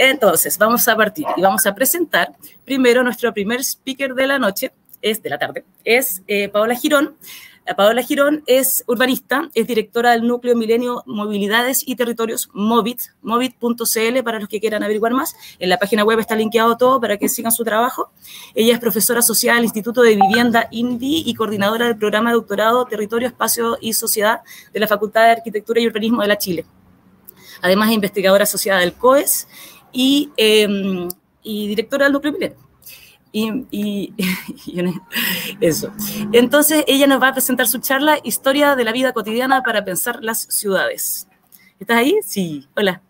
Entonces, vamos a partir y vamos a presentar primero nuestro primer speaker de la noche, de la tarde, es Paola Girón. Paola Girón es urbanista, es directora del Núcleo Milenio Movilidades y Territorios, MOVIT, movit.cl para los que quieran averiguar más. En la página web está linkeado todo para que sigan su trabajo. Ella es profesora asociada al Instituto de Vivienda INVI y coordinadora del programa de doctorado Territorio, Espacio y Sociedad de la Facultad de Arquitectura y Urbanismo de la Chile. Además es investigadora asociada del COES y directora del Núcleo Milenio. Eso. Entonces, ella nos va a presentar su charla, Historia de la vida cotidiana para pensar las ciudades. ¿Estás ahí? Sí. Hola.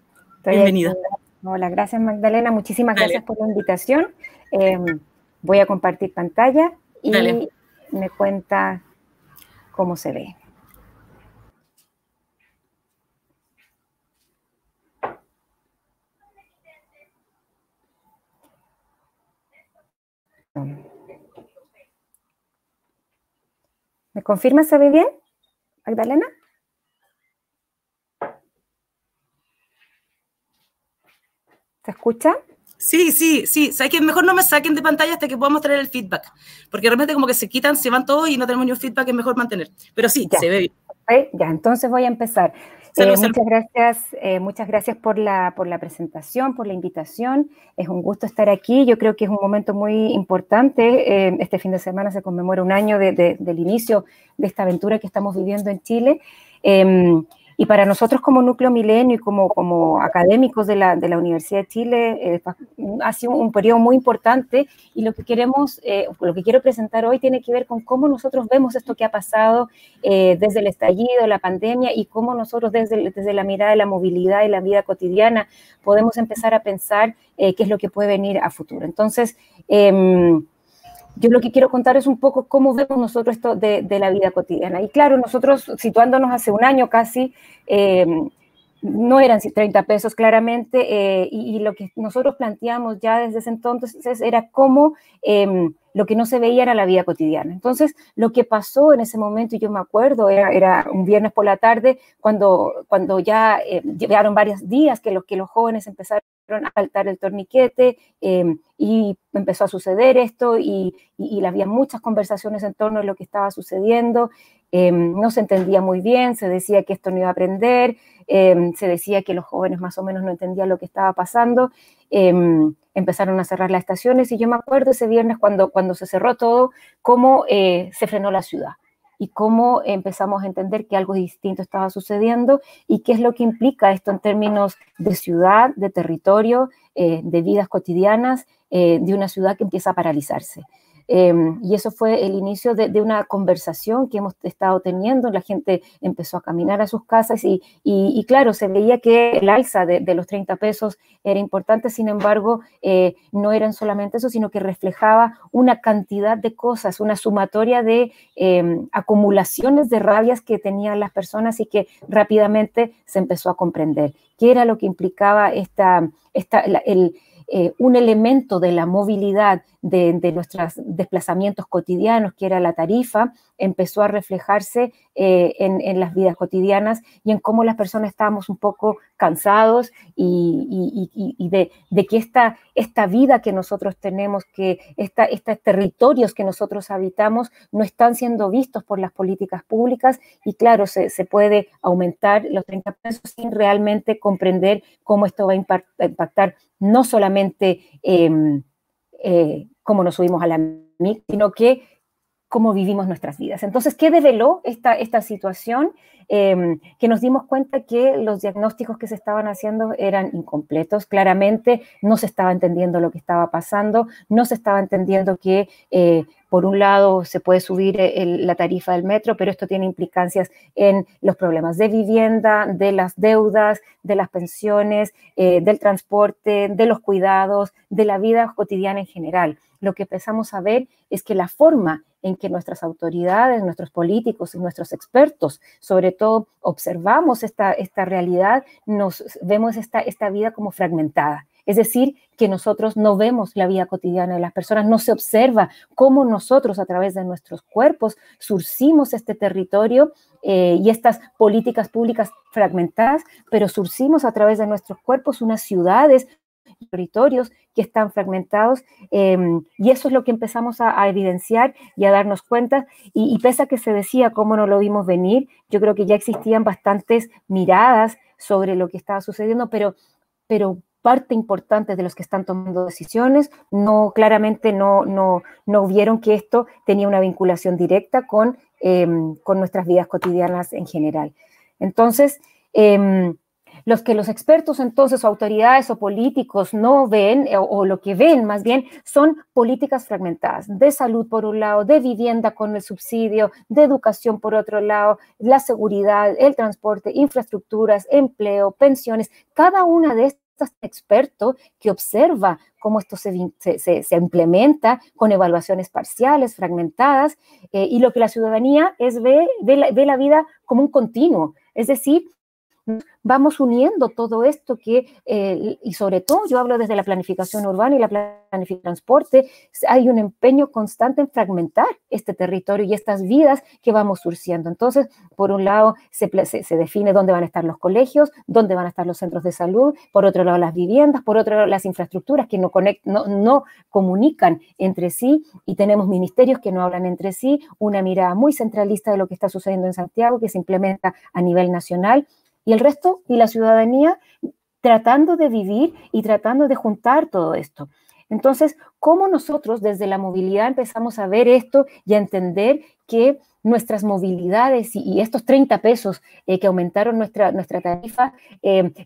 Bienvenida. Hola, gracias Magdalena. Muchísimas gracias por la invitación. Voy a compartir pantalla y me cuenta cómo se ve. ¿Me confirma se ve bien, Magdalena? ¿Se escucha? Sí, sí, sí. ¿Sabes que mejor no me saquen de pantalla hasta que podamos traer el feedback? Porque realmente como que se quitan, se van todos y no tenemos ni un feedback, es mejor mantener. Pero sí, ya, se ve bien. Ya, entonces voy a empezar. Muchas gracias por la presentación, por la invitación. Es un gusto estar aquí. Yo creo que es un momento muy importante. Este fin de semana se conmemora un año del inicio de esta aventura que estamos viviendo en Chile. Y para nosotros como Núcleo Milenio y como académicos de la Universidad de Chile, ha sido un periodo muy importante y lo que quiero presentar hoy tiene que ver con cómo nosotros vemos esto que ha pasado desde el estallido, la pandemia, y cómo nosotros desde la mirada de la movilidad y la vida cotidiana podemos empezar a pensar qué es lo que puede venir a futuro. Entonces, yo lo que quiero contar es un poco cómo vemos nosotros esto de la vida cotidiana. Y claro, nosotros situándonos hace un año casi, no eran 30 pesos claramente, y lo que nosotros planteamos ya desde ese entonces era cómo lo que no se veía era la vida cotidiana. Entonces, lo que pasó en ese momento, y yo me acuerdo, era un viernes por la tarde, cuando ya llevaron varios días que los jóvenes empezaron a saltar el torniquete, y empezó a suceder esto, y había muchas conversaciones en torno a lo que estaba sucediendo. No se entendía muy bien, se decía que esto no iba a aprender, se decía que los jóvenes más o menos no entendían lo que estaba pasando. Empezaron a cerrar las estaciones y yo me acuerdo ese viernes cuando se cerró todo, cómo se frenó la ciudad y cómo empezamos a entender que algo distinto estaba sucediendo y qué es lo que implica esto en términos de ciudad, de territorio, de vidas cotidianas, de una ciudad que empieza a paralizarse. Y eso fue el inicio de una conversación que hemos estado teniendo. La gente empezó a caminar a sus casas y claro, se veía que el alza de los 30 pesos era importante. Sin embargo, no eran solamente eso, sino que reflejaba una cantidad de cosas, una sumatoria de acumulaciones de rabias que tenían las personas y que rápidamente se empezó a comprender qué era lo que implicaba un elemento de la movilidad de nuestros desplazamientos cotidianos, que era la tarifa, empezó a reflejarse en las vidas cotidianas y en cómo las personas estábamos un poco cansados y de que esta vida que nosotros tenemos, que estos territorios que nosotros habitamos no están siendo vistos por las políticas públicas y claro, se puede aumentar los 30 pesos sin realmente comprender cómo esto va a impactar no solamente cómo nos subimos a la MIC, sino que cómo vivimos nuestras vidas. Entonces, ¿qué develó esta situación? Que nos dimos cuenta que los diagnósticos que se estaban haciendo eran incompletos. Claramente no se estaba entendiendo lo que estaba pasando, no se estaba entendiendo que por un lado se puede subir la tarifa del metro, pero esto tiene implicancias en los problemas de vivienda, de las deudas, de las pensiones, del transporte, de los cuidados, de la vida cotidiana en general. Lo que empezamos a ver es que la forma en que nuestras autoridades, nuestros políticos y nuestros expertos, sobre todo, observamos esta realidad, vemos esta vida como fragmentada. Es decir, que nosotros no vemos la vida cotidiana de las personas, no se observa cómo nosotros a través de nuestros cuerpos surcimos este territorio y estas políticas públicas fragmentadas, pero surcimos a través de nuestros cuerpos unas ciudades territorios que están fragmentados, y eso es lo que empezamos a evidenciar y a darnos cuenta, y pese a que se decía cómo no lo vimos venir, yo creo que ya existían bastantes miradas sobre lo que estaba sucediendo, pero parte importante de los que están tomando decisiones claramente no vieron que esto tenía una vinculación directa con nuestras vidas cotidianas en general. Entonces, los expertos entonces, o autoridades o políticos no ven, o lo que ven más bien, son políticas fragmentadas, de salud por un lado, de vivienda con el subsidio, de educación por otro lado, la seguridad, el transporte, infraestructuras, empleo, pensiones, cada una de estas experto que observa cómo esto se implementa con evaluaciones parciales, fragmentadas, y lo que la ciudadanía ve la vida como un continuo, es decir, vamos uniendo todo esto y sobre todo yo hablo desde la planificación urbana y la planificación de transporte, hay un empeño constante en fragmentar este territorio y estas vidas que vamos surciendo. Entonces, por un lado, se define dónde van a estar los colegios, dónde van a estar los centros de salud, por otro lado, las viviendas, por otro lado, las infraestructuras que no comunican entre sí, y tenemos ministerios que no hablan entre sí, una mirada muy centralista de lo que está sucediendo en Santiago, que se implementa a nivel nacional, y el resto, y la ciudadanía, tratando de vivir y tratando de juntar todo esto. Entonces, ¿cómo nosotros desde la movilidad empezamos a ver esto y a entender que nuestras movilidades y estos 30 pesos que aumentaron nuestra tarifa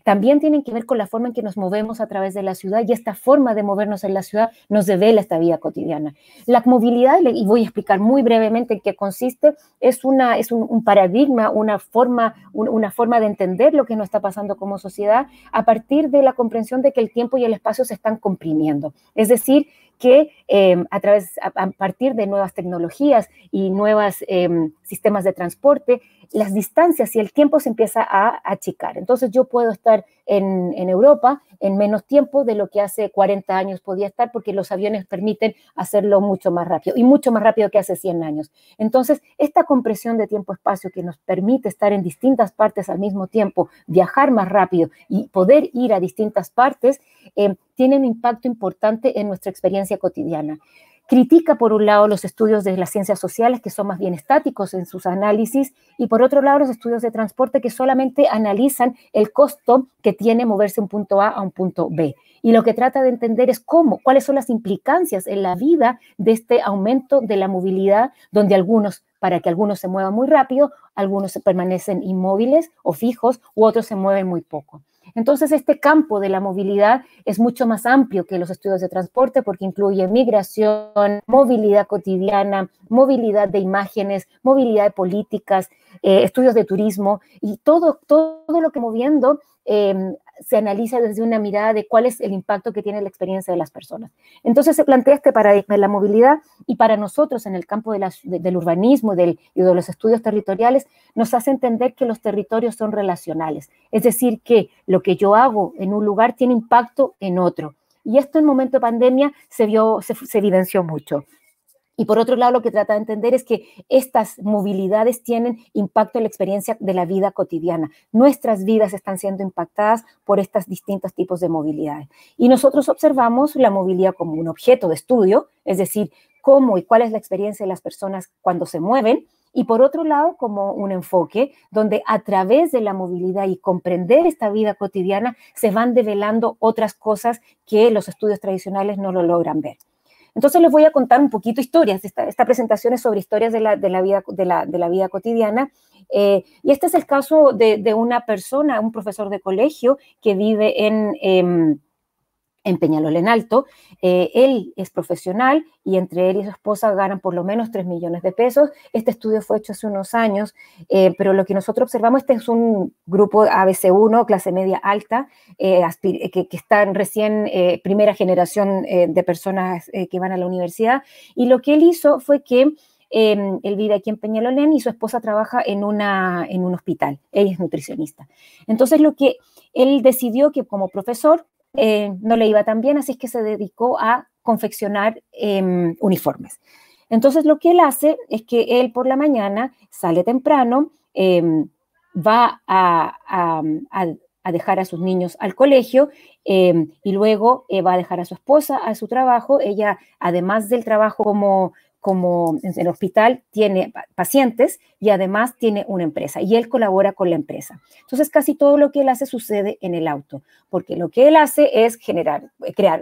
también tienen que ver con la forma en que nos movemos a través de la ciudad, y esta forma de movernos en la ciudad nos devela esta vida cotidiana? La movilidad, y voy a explicar muy brevemente en qué consiste, es un paradigma, una forma de entender lo que nos está pasando como sociedad a partir de la comprensión de que el tiempo y el espacio se están comprimiendo. Es decir, que a partir de nuevas tecnologías y nuevos sistemas de transporte, las distancias y el tiempo se empieza a achicar. Entonces yo puedo estar en Europa en menos tiempo de lo que hace 40 años podía estar, porque los aviones permiten hacerlo mucho más rápido, y mucho más rápido que hace 100 años. Entonces, esta compresión de tiempo-espacio que nos permite estar en distintas partes al mismo tiempo, viajar más rápido y poder ir a distintas partes, tiene un impacto importante en nuestra experiencia cotidiana. Critica, por un lado, los estudios de las ciencias sociales, que son más bien estáticos en sus análisis, y por otro lado, los estudios de transporte, que solamente analizan el costo que tiene moverse de un punto A un punto B. Y lo que trata de entender es cuáles son las implicancias en la vida de este aumento de la movilidad, donde para que algunos se muevan muy rápido, algunos permanecen inmóviles o fijos, u otros se mueven muy poco. Entonces, este campo de la movilidad es mucho más amplio que los estudios de transporte, porque incluye migración, movilidad cotidiana, movilidad de imágenes, movilidad de políticas, estudios de turismo, y todo lo que moviendo se analiza desde una mirada de cuál es el impacto que tiene la experiencia de las personas. Entonces se plantea este paradigma de la movilidad, y para nosotros en el campo del urbanismo y de los estudios territoriales nos hace entender que los territorios son relacionales, es decir, que lo que yo hago en un lugar tiene impacto en otro, y esto en momento de pandemia se evidenció mucho. Y por otro lado, lo que trata de entender es que estas movilidades tienen impacto en la experiencia de la vida cotidiana. Nuestras vidas están siendo impactadas por estos distintos tipos de movilidades. Y nosotros observamos la movilidad como un objeto de estudio, es decir, cómo y cuál es la experiencia de las personas cuando se mueven, y por otro lado, como un enfoque donde a través de la movilidad y comprender esta vida cotidiana se van develando otras cosas que los estudios tradicionales no lo logran ver. Entonces les voy a contar un poquito historias. Esta presentación es sobre historias de la vida cotidiana. Y este es el caso de una persona, un profesor de colegio que vive en Peñalol en Alto. Él es profesional y entre él y su esposa ganan por lo menos 3 millones de pesos. Este estudio fue hecho hace unos años, pero lo que nosotros observamos, este es un grupo ABC1, clase media alta, que están recién primera generación de personas que van a la universidad, y lo que él hizo fue que él vive aquí en Peñalolén y su esposa trabaja en un hospital, ella es nutricionista. Entonces lo que él decidió que como profesor no le iba tan bien, así es que se dedicó a confeccionar uniformes. Entonces lo que él hace es que él por la mañana sale temprano, va a a dejar a sus niños al colegio y luego va a dejar a su esposa a su trabajo. Ella, además del trabajo como en el hospital, tiene pacientes y además tiene una empresa y él colabora con la empresa. Entonces casi todo lo que él hace sucede en el auto, porque lo que él hace es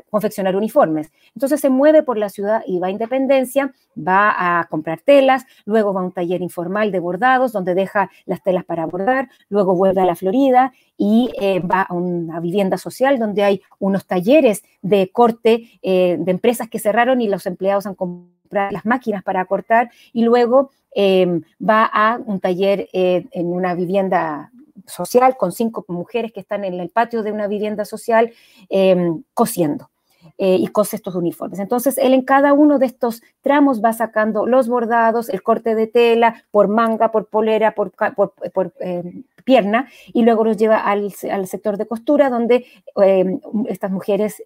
confeccionar uniformes. Entonces se mueve por la ciudad y va a Independencia, va a comprar telas, luego va a un taller informal de bordados donde deja las telas para bordar, luego vuelve a la Florida y va a una vivienda social donde hay unos talleres de corte de empresas que cerraron y los empleados han comprado las máquinas para cortar y luego va a un taller en una vivienda social con 5 mujeres que están en el patio de una vivienda social cosiendo. Y cose estos uniformes. Entonces, él en cada uno de estos tramos va sacando los bordados, el corte de tela, por manga, por polera, por pierna, y luego los lleva al sector de costura, donde estas mujeres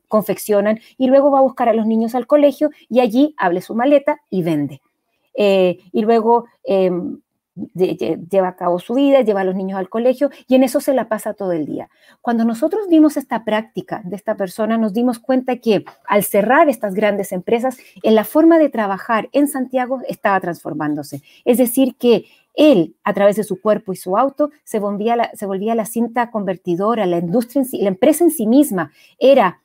confeccionan, y luego va a buscar a los niños al colegio, y allí abre su maleta y vende. Y luego lleva a cabo su vida, lleva a los niños al colegio y en eso se la pasa todo el día. Cuando nosotros vimos esta práctica de esta persona, nos dimos cuenta que al cerrar estas grandes empresas, en la forma de trabajar en Santiago estaba transformándose. Es decir, que él, a través de su cuerpo y su auto, se volvía la cinta convertidora, la industria en sí, la empresa en sí misma era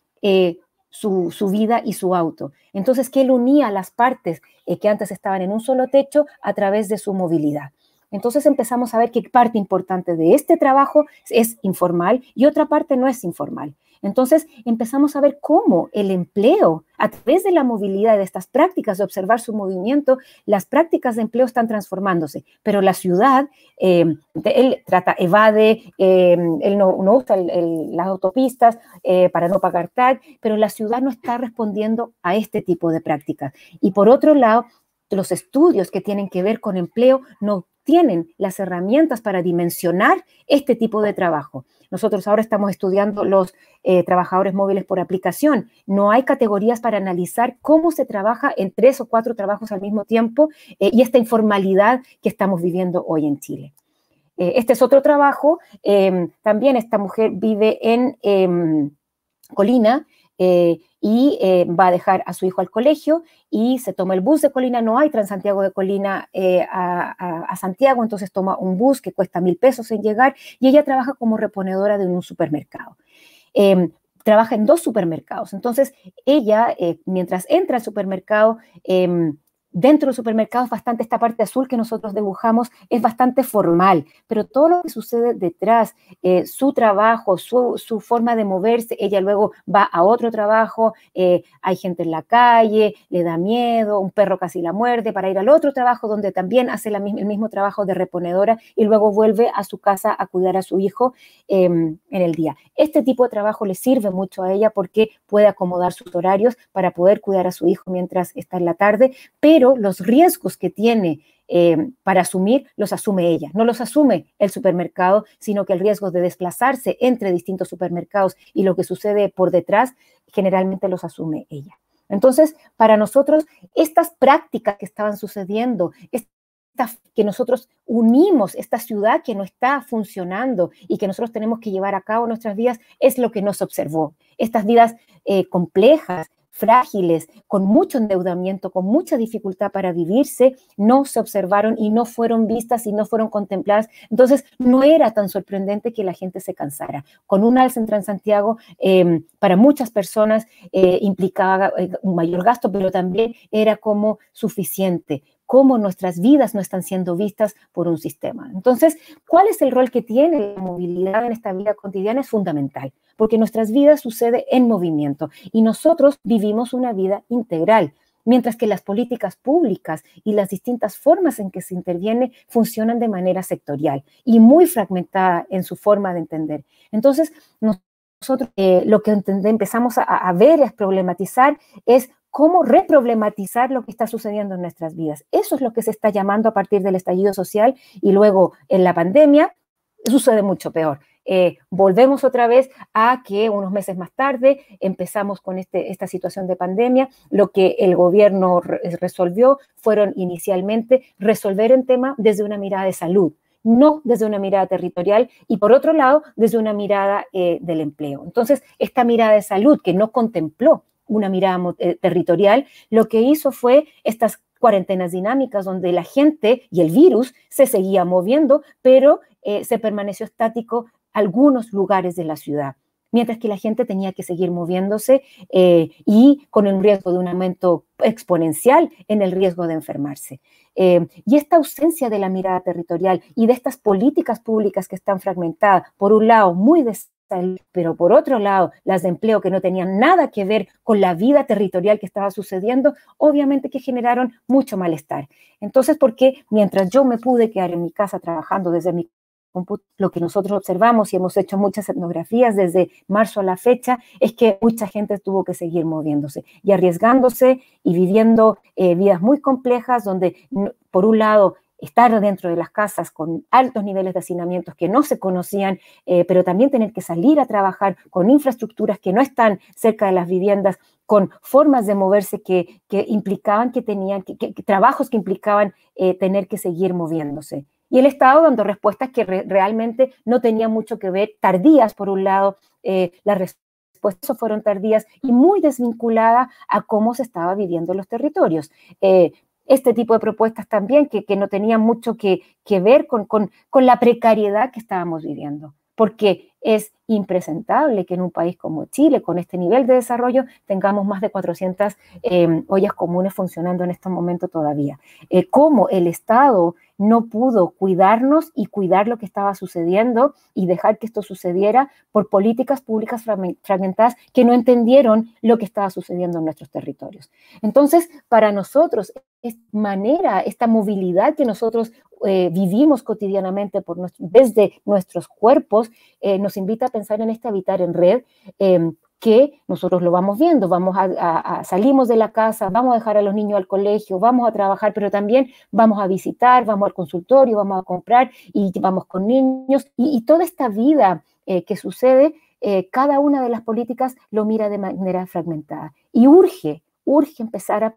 su vida y su auto. Entonces, que él unía las partes que antes estaban en un solo techo a través de su movilidad. Entonces empezamos a ver que parte importante de este trabajo es informal y otra parte no es informal. Entonces empezamos a ver cómo el empleo, a través de la movilidad, de estas prácticas de observar su movimiento, las prácticas de empleo están transformándose, pero la ciudad, él evade, él no usa las autopistas para no pagar tag, pero la ciudad no está respondiendo a este tipo de prácticas. Y por otro lado, los estudios que tienen que ver con empleo no tienen las herramientas para dimensionar este tipo de trabajo. Nosotros ahora estamos estudiando los trabajadores móviles por aplicación. No hay categorías para analizar cómo se trabaja en 3 o 4 trabajos al mismo tiempo y esta informalidad que estamos viviendo hoy en Chile. Este es otro trabajo. También esta mujer vive en Colina, y va a dejar a su hijo al colegio y se toma el bus de Colina. No hay Transantiago de Colina a Santiago, entonces toma un bus que cuesta 1.000 pesos en llegar y ella trabaja como reponedora de un supermercado. Trabaja en 2 supermercados. Entonces ella, mientras entra al supermercado, dentro del supermercado es bastante, esta parte azul que nosotros dibujamos es bastante formal, pero todo lo que sucede detrás, su trabajo, su forma de moverse, ella luego va a otro trabajo, hay gente en la calle, le da miedo, un perro casi la muerde para ir al otro trabajo donde también hace el mismo trabajo de reponedora y luego vuelve a su casa a cuidar a su hijo en el día. Este tipo de trabajo le sirve mucho a ella porque puede acomodar sus horarios para poder cuidar a su hijo mientras está en la tarde, pero los riesgos que tiene para asumir, los asume ella. No los asume el supermercado, sino que el riesgo de desplazarse entre distintos supermercados y lo que sucede por detrás, generalmente los asume ella. Entonces, para nosotros, estas prácticas que estaban sucediendo, que nosotros unimos, esta ciudad que no está funcionando y que nosotros tenemos que llevar a cabo en nuestras vidas, es lo que nos observó. Estas vidas complejas, frágiles, con mucho endeudamiento, con mucha dificultad para vivirse, no se observaron y no fueron vistas y no fueron contempladas. Entonces, no era tan sorprendente que la gente se cansara. Con un alza en Transantiago, para muchas personas implicaba un mayor gasto, pero también era como suficiente, cómo nuestras vidas no están siendo vistas por un sistema. Entonces, ¿cuál es el rol que tiene la movilidad en esta vida cotidiana? Es fundamental, porque nuestras vidas suceden en movimiento y nosotros vivimos una vida integral, mientras que las políticas públicas y las distintas formas en que se interviene funcionan de manera sectorial y muy fragmentada en su forma de entender. Entonces, nosotros lo que empezamos a ver, a problematizar, es cómo reproblematizar lo que está sucediendo en nuestras vidas. Eso es lo que se está llamando a partir del estallido social y luego en la pandemia sucede mucho peor. Volvemos otra vez a que unos meses más tarde empezamos con esta situación de pandemia. Lo que el gobierno resolvió fueron inicialmente resolver el tema desde una mirada de salud no desde una mirada territorial y por otro lado desde una mirada del empleo. Entonces, esta mirada de salud que no contempló una mirada territorial, lo que hizo fue estas cuarentenas dinámicas donde la gente y el virus se seguía moviendo, pero se permaneció estático algunos lugares de la ciudad, mientras que la gente tenía que seguir moviéndose y con el riesgo de un aumento exponencial en el riesgo de enfermarse. Y esta ausencia de la mirada territorial y de estas políticas públicas que están fragmentadas, por un lado muy de salud, pero por otro lado las de empleo que no tenían nada que ver con la vida territorial que estaba sucediendo, obviamente que generaron mucho malestar. Entonces, porque mientras yo me pude quedar en mi casa trabajando desde mi lo que nosotros observamos y hemos hecho muchas etnografías desde marzo a la fecha es que mucha gente tuvo que seguir moviéndose y arriesgándose y viviendo vidas muy complejas donde, por un lado, estar dentro de las casas con altos niveles de hacinamientos que no se conocían, pero también tener que salir a trabajar con infraestructuras que no están cerca de las viviendas, con formas de moverse que implicaban que tenían, trabajos que implicaban tener que seguir moviéndose. Y el Estado dando respuestas que realmente no tenían mucho que ver, tardías por un lado, las respuestas fueron tardías y muy desvinculadas a cómo se estaba viviendo en los territorios. Este tipo de propuestas también que no tenían mucho que ver con la precariedad que estábamos viviendo, porque es impresentable que en un país como Chile, con este nivel de desarrollo, tengamos más de 400 ollas comunes funcionando en este momento todavía. Cómo el Estado no pudo cuidarnos y cuidar lo que estaba sucediendo y dejar que esto sucediera por políticas públicas fragmentadas que no entendieron lo que estaba sucediendo en nuestros territorios. Entonces, para nosotros, esta movilidad que nosotros vivimos cotidianamente desde nuestros cuerpos, nos invita a pensar en este habitar en red, que nosotros lo vamos viendo, salimos de la casa, vamos a dejar a los niños al colegio, vamos a trabajar, pero también vamos a visitar, vamos al consultorio, vamos a comprar y vamos con niños y toda esta vida que sucede, cada una de las políticas lo mira de manera fragmentada y urge empezar a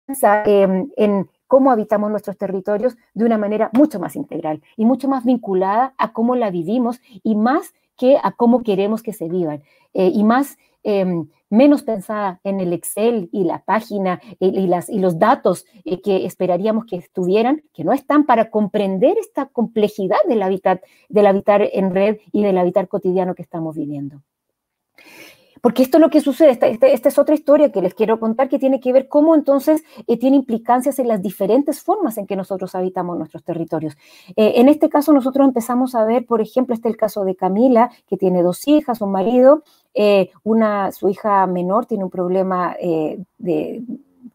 pensar en cómo habitamos nuestros territorios de una manera mucho más integral y mucho más vinculada a cómo la vivimos y más que a cómo queremos que se vivan y menos pensada en el Excel y la página y los datos que esperaríamos que estuvieran, que no están para comprender esta complejidad del habitar en red y del habitar cotidiano que estamos viviendo. Porque esto es lo que sucede, esta es otra historia que les quiero contar que tiene que ver cómo entonces tiene implicancias en las diferentes formas en que nosotros habitamos nuestros territorios. En este caso nosotros empezamos a ver, por ejemplo, el caso de Camila, que tiene 2 hijas, un marido, su hija menor tiene un problema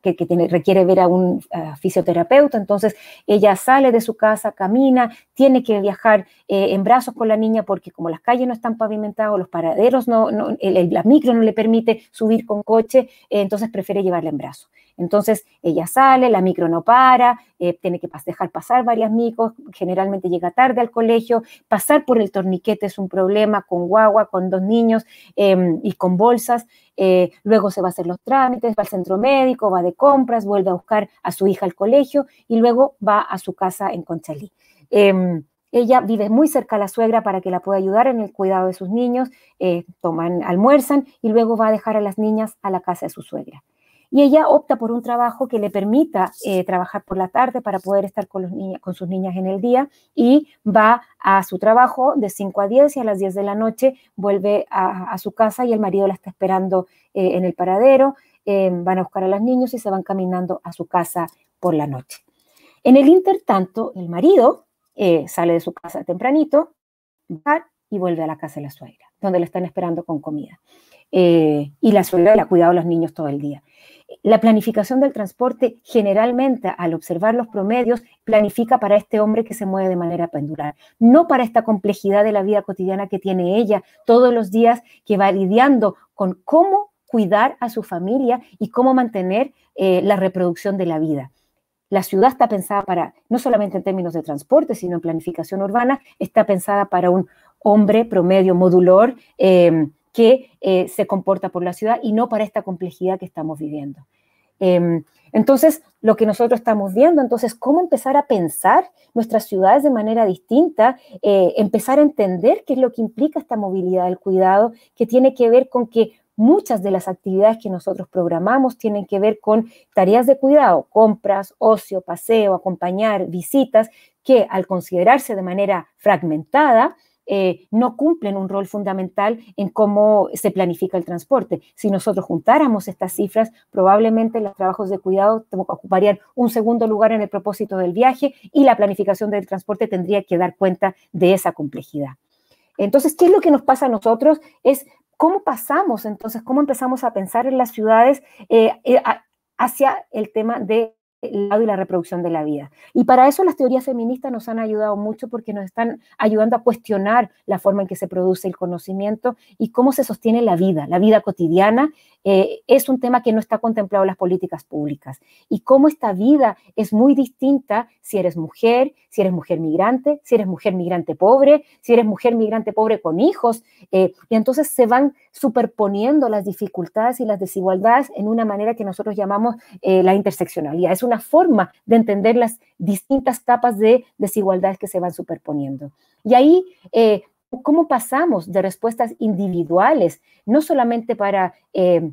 que requiere ver a un fisioterapeuta, entonces ella sale de su casa, camina, tiene que viajar en brazos con la niña porque como las calles no están pavimentadas, los paraderos, la micro no le permite subir con coche, entonces prefiere llevarla en brazos. Entonces ella sale, la micro no para, tiene que dejar pasar varias micros, generalmente llega tarde al colegio, pasar por el torniquete es un problema, con guagua, con 2 niños y con bolsas. Luego se va a hacer los trámites, va al centro médico, va de compras, vuelve a buscar a su hija al colegio y luego va a su casa en Conchalí. Ella vive muy cerca a la suegra para que la pueda ayudar en el cuidado de sus niños, almuerzan y luego va a dejar a las niñas a la casa de su suegra. Y ella opta por un trabajo que le permita trabajar por la tarde para poder estar con sus niñas en el día y va a su trabajo de 5 a 10 y a las 10 de la noche vuelve a su casa y el marido la está esperando en el paradero, van a buscar a los niños y se van caminando a su casa por la noche. En el intertanto, el marido sale de su casa tempranito va y vuelve a la casa de la suegra, donde la están esperando con comida. Y la suegra le ha cuidado a los niños todo el día. La planificación del transporte generalmente, al observar los promedios, planifica para este hombre que se mueve de manera pendular, no para esta complejidad de la vida cotidiana que tiene ella todos los días, que va lidiando con cómo cuidar a su familia y cómo mantener la reproducción de la vida. La ciudad está pensada para, no solamente en términos de transporte, sino en planificación urbana, está pensada para un hombre promedio modulor que se comporta por la ciudad y no para esta complejidad que estamos viviendo. Entonces, lo que nosotros estamos viendo, entonces, cómo empezar a pensar nuestras ciudades de manera distinta, empezar a entender qué es lo que implica esta movilidad del cuidado, que tiene que ver con que muchas de las actividades que nosotros programamos tienen que ver con tareas de cuidado, compras, ocio, paseo, acompañar, visitas, que al considerarse de manera fragmentada, no cumplen un rol fundamental en cómo se planifica el transporte. Si nosotros juntáramos estas cifras, probablemente los trabajos de cuidado ocuparían un segundo lugar en el propósito del viaje y la planificación del transporte tendría que dar cuenta de esa complejidad. Entonces, ¿qué es lo que nos pasa a nosotros? Es cómo pasamos, entonces, cómo empezamos a pensar en las ciudades hacia el tema del lado y la reproducción de la vida. Y para eso las teorías feministas nos han ayudado mucho porque nos están ayudando a cuestionar la forma en que se produce el conocimiento y cómo se sostiene la vida cotidiana. Es un tema que no está contemplado en las políticas públicas y cómo esta vida es muy distinta si eres mujer migrante, si eres mujer migrante pobre, si eres mujer migrante pobre con hijos, y entonces se van superponiendo las dificultades y las desigualdades en una manera que nosotros llamamos la interseccionalidad. Es una forma de entender las distintas capas de desigualdades que se van superponiendo. Y ahí, ¿cómo pasamos de respuestas individuales, no solamente para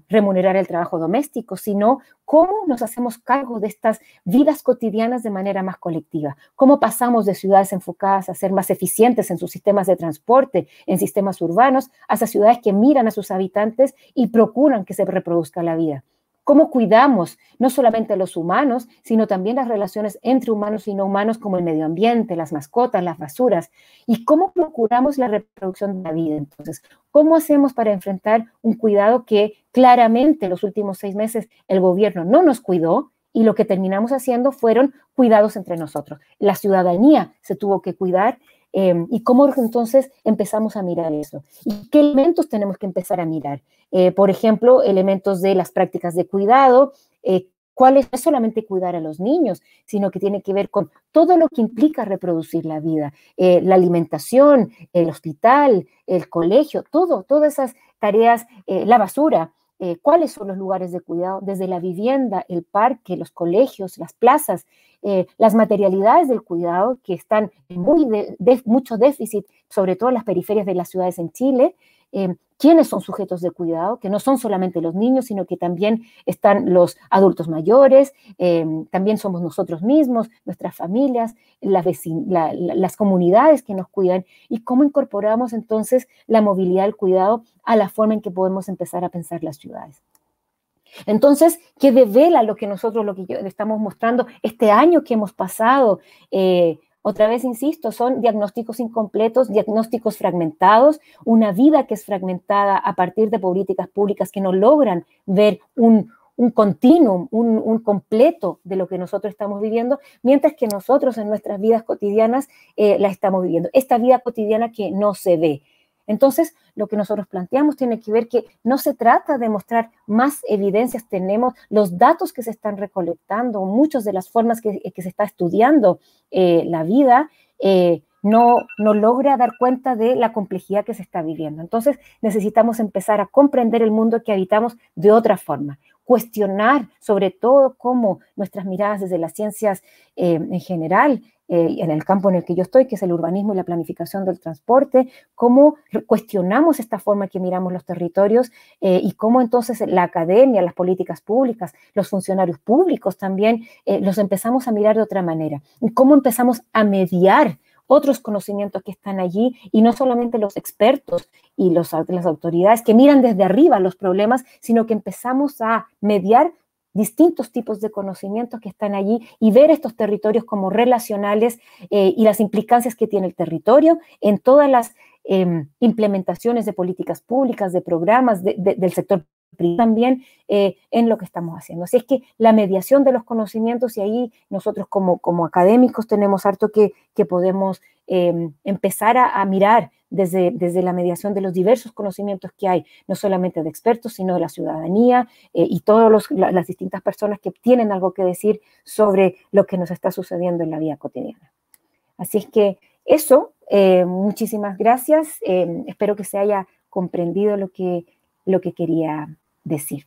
remunerar el trabajo doméstico, sino cómo nos hacemos cargo de estas vidas cotidianas de manera más colectiva? ¿Cómo pasamos de ciudades enfocadas a ser más eficientes en sus sistemas de transporte, en sistemas urbanos, hacia ciudades que miran a sus habitantes y procuran que se reproduzca la vida? ¿Cómo cuidamos no solamente a los humanos, sino también las relaciones entre humanos y no humanos, como el medio ambiente, las mascotas, las basuras? ¿Y cómo procuramos la reproducción de la vida? Entonces, ¿cómo hacemos para enfrentar un cuidado que claramente en los últimos 6 meses el gobierno no nos cuidó? Y lo que terminamos haciendo fueron cuidados entre nosotros. La ciudadanía se tuvo que cuidar. ¿Y cómo entonces empezamos a mirar eso? ¿Y qué elementos tenemos que empezar a mirar? Por ejemplo, elementos de las prácticas de cuidado, cuáles no es solamente cuidar a los niños, sino que tiene que ver con todo lo que implica reproducir la vida, la alimentación, el hospital, el colegio, todas esas tareas, la basura. ¿Cuáles son los lugares de cuidado? Desde la vivienda, el parque, los colegios, las plazas, las materialidades del cuidado que están en mucho déficit, sobre todo en las periferias de las ciudades en Chile. ¿Quiénes son sujetos de cuidado? Que no son solamente los niños, sino que también están los adultos mayores, también somos nosotros mismos, nuestras familias, las comunidades que nos cuidan, y cómo incorporamos entonces la movilidad del cuidado a la forma en que podemos empezar a pensar las ciudades. Entonces, ¿qué devela lo que estamos mostrando este año que hemos pasado? Otra vez, insisto, son diagnósticos incompletos, diagnósticos fragmentados, una vida que es fragmentada a partir de políticas públicas que no logran ver un continuum, un completo de lo que nosotros estamos viviendo, mientras que nosotros en nuestras vidas cotidianas la estamos viviendo. Esta vida cotidiana que no se ve. Entonces, lo que nosotros planteamos tiene que ver que no se trata de mostrar más evidencias, tenemos los datos que se están recolectando, muchas de las formas que se está estudiando la vida, no logra dar cuenta de la complejidad que se está viviendo. Entonces, necesitamos empezar a comprender el mundo que habitamos de otra forma, cuestionar sobre todo cómo nuestras miradas desde las ciencias en general, en el campo en el que yo estoy, que es el urbanismo y la planificación del transporte, cómo cuestionamos esta forma que miramos los territorios y cómo entonces la academia, las políticas públicas, los funcionarios públicos también los empezamos a mirar de otra manera, y cómo empezamos a mediar otros conocimientos que están allí y no solamente los expertos y las autoridades que miran desde arriba los problemas, sino que empezamos a mediar distintos tipos de conocimientos que están allí y ver estos territorios como relacionales y las implicancias que tiene el territorio en todas las implementaciones de políticas públicas, de programas del sector privado también en lo que estamos haciendo. Así es que la mediación de los conocimientos, y ahí nosotros como académicos tenemos harto que podemos empezar a mirar desde la mediación de los diversos conocimientos que hay, no solamente de expertos, sino de la ciudadanía y todas las distintas personas que tienen algo que decir sobre lo que nos está sucediendo en la vida cotidiana. Así es que eso, muchísimas gracias. Espero que se haya comprendido lo que quería decir.